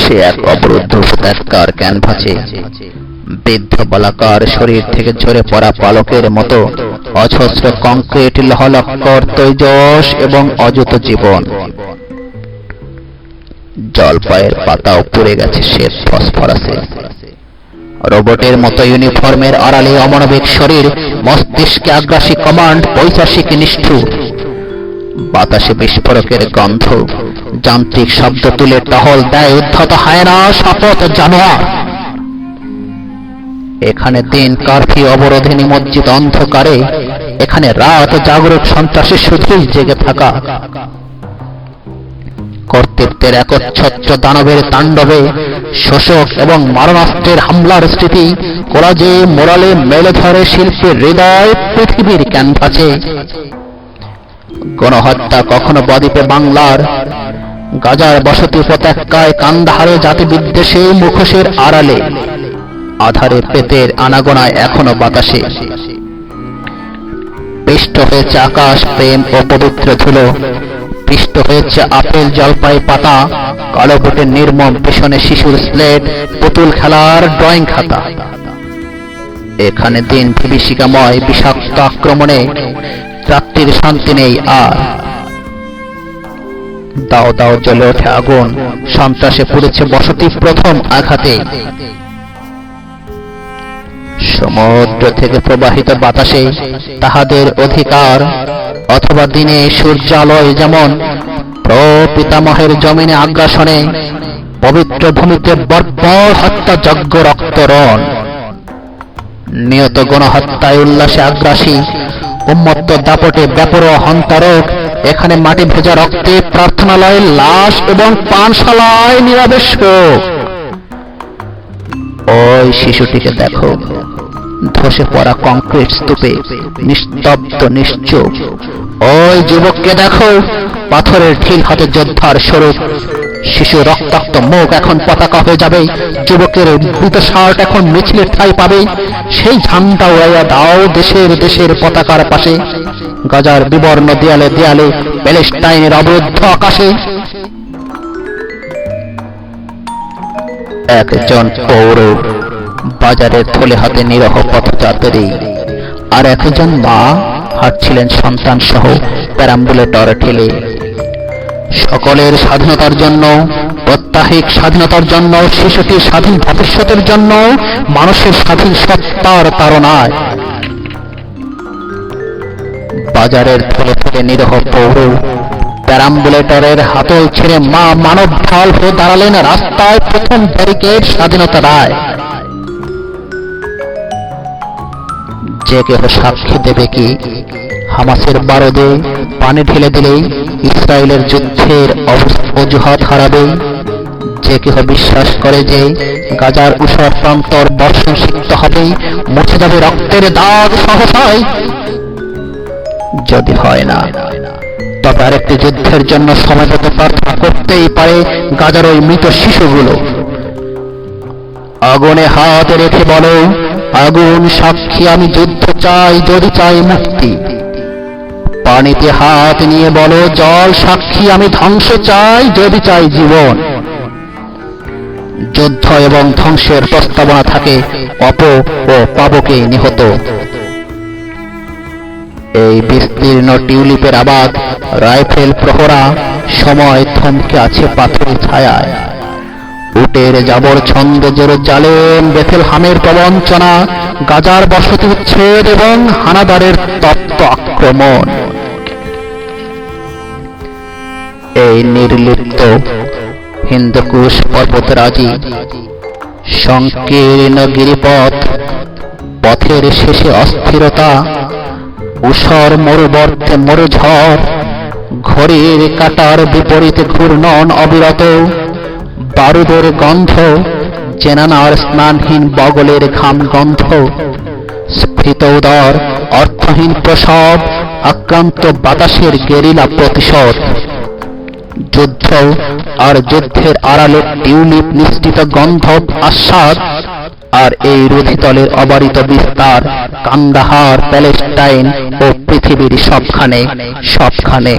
সে এক অবরুদ্ধ উপত্যকার ক্যানভাসে বৃদ্ধ বলাকার শরীর থেকে ঝরে পড়া পালকের মতো অজস্র কংক্রিট লহলক্কর তৈজস এবং অযুত জীবন। জলপাইয়ের পাতাও পুড়ে গেছে শ্বেত ফসফরাসে। রোবটের মতো ইউনিফর্মের আড়ালে অমানবিক শরীর, মস্তিষ্কে আগ্রাসী কমান্ড, পৈশাচিক নিষ্ঠুর। বাতাসে বিস্ফোরকের গন্ধ, যান্ত্রিক শব্দ তুলে টহল দেয় উদ্ধত হায়না, শপথ জানোয়ার। এখানে দিন কারফিউ অবরোধে নিমজ্জিত অন্ধকারে, এখানে রাত জাগরুক সন্ত্রাসী শুধুই জেগে থাকা। কর্তৃত্বের একচ্ছত্র দানবের তাণ্ডবে, শোষক এবং মারণাস্ত্রের হামলার স্মৃতি কোলাজে মোরালে মেলে ধরে শিল্পের হৃদয় পৃথিবীর ক্যানভাসে। গণহত্যা কখনো বদ্বীপে বাংলার, গাজার বসতি উপত্যকায়, কান্দাহারে জাতি বিদ্বেষে, মুখোশের আড়ালে, আধারে প্রেতের আনাগোনায় এখনো বাতাসে। পিষ্ট হয়েছে আকাশ প্রেম ও পবিত্র ধুলো, পিষ্ট হয়েছে আপেল জলপাই পাতা, কালো বুটের নির্মম পেছনে শিশুর স্লেট, পুতুল খেলার ড্রয়িং খাতা। এখানে দিন বিভীষিকাময় বিষাক্ত আক্রমণে, রাত্রির শান্তি নেই আর। দাও দাও জ্বলে ওঠে আগুন, সন্ত্রাসে পুড়েছে বসতি প্রথম আঘাতে। সমুদ্র থেকে প্রবাহিত বাতাসে তাহাদের অধিকার, অথবা দিনে সূর্যালয় যেমন প্রপিতামহের জমিনে আগ্রাসনে, পবিত্র ভূমিতে বর্বর হত্যা যজ্ঞ রক্তরণ। নিয়ত গণহত্যায় উল্লাসে আগ্রাসী, উন্মত্ত দাপটে বেপরোয়া হন্তারক। এখানে মাটি ভেজা রক্তে প্রার্থনালয়ে লাশ এবং পানশালায় নীরবে শোক। ওই শিশুটিকে দেখো, ধসে পড়া কংক্রিট স্তূপে নিস্তব্ধ নিশ্চুপ। ওই যুবককে দেখো, পাথরের ঢিল হাতে যোদ্ধার স্বরূপ। শিশু রক্তাক্ত মুখ এখন পতাকা হয়ে যাবে, যুবকের মৃত শার্ট এখন মিছিলের ঠাঁই পাবে। সেই ঝান্ডা উড়াইয়া দাও দেশের দেশের পতাকার পাশে, গাজার বিবর্ণ দেয়ালে দেয়ালে, প্যালেস্টাইনের অবরুদ্ধ আকাশে। একজন পৌর বাজারের থলে হাতে নিরহ পথযাত্রী, আর একজন মা হাঁটছিলেন সন্তান সহ প্যারাম্বুলেটর ঠেলে। সকলের স্বাধীনতার জন্য, প্রত্যাহিক স্বাধীনতার জন্য, শিশুটির স্বাধীন ভবিষ্যতের জন্য, মানুষের স্বাধীন সত্তার তাড়নায়। বাজারের থলে থেকে নিরহ পৌর প্যারাম্বুলেটরের হাতল ছেড়ে মা মানব ঢাল হয়ে দাঁড়ালেন রাস্তায়, প্রথম ব্যারিকেড স্বাধীনতা রায়। যে কেহ সাক্ষী দেবে কি হামাসের বারদে পানি ঢেলে দিলেই ইসরায়েলের যুদ্ধের অজুহাত হারাবে? যে কেহ বিশ্বাস করে যে গাজার উষর প্রান্তর বর্ষণ সিক্ত হবে, মুছে যাবে রক্তের দাগ সহসায়? যদি হয় না, তবে আরেকটি যুদ্ধের জন্য সময়মত প্রার্থনা করতেই পারে গাজার ওই মৃত শিশুগুলো। আগুনে হাত রেখে বলো, আগুন সাক্ষী আমি যুদ্ধ চাই, যদি চাই মুক্তি। পানিতে হাত নিয়ে বলো, জল সাক্ষী আমি ধ্বংস চাই, যদি চাই জীবন। যুদ্ধ এবং ধ্বংসের প্রস্তাবনা থাকে অপ ও পাবকে নিহত। এই বিস্তীর্ণ টিউলিপের আবাদ, রাইফেল প্রহরা, সময় থমকে আছে পাথরের ছায়ায়। উটের জাবর ছন্দ জেরুজালেম, বেথেলহামের প্রবঞ্চনা, গাজার বসতি উচ্ছেদ এবং হানাদারের তপ্ত আক্রমণ। এই নির্লিপ্ত হিন্দুকুশ পর্বতরাজি, সংকীর্ণ গিরিপথ, পথের শেষে অস্থিরতা, ঊষর মরুবর্তে মরুঝড়, ঘড়ির কাঁটার বিপরীতে ঘূর্ণন অবিরত, বারুদের গন্ধ, জেনানার স্নানহীন বগলের ঘাম গন্ধ, স্ফীত উদর, অর্থহীন প্রসব, আক্রান্ত বাতাসের গেরিলা প্রতিশোধ। যুদ্ধ আর যুদ্ধের আড়ালে টিউলিপ নিশ্চিত গন্ধ আস্বাদ, আর এই রুধিতলের অবারিত বিস্তার, কান্দাহার, প্যালেস্টাইন ও পৃথিবীর সবখানে সবখানে।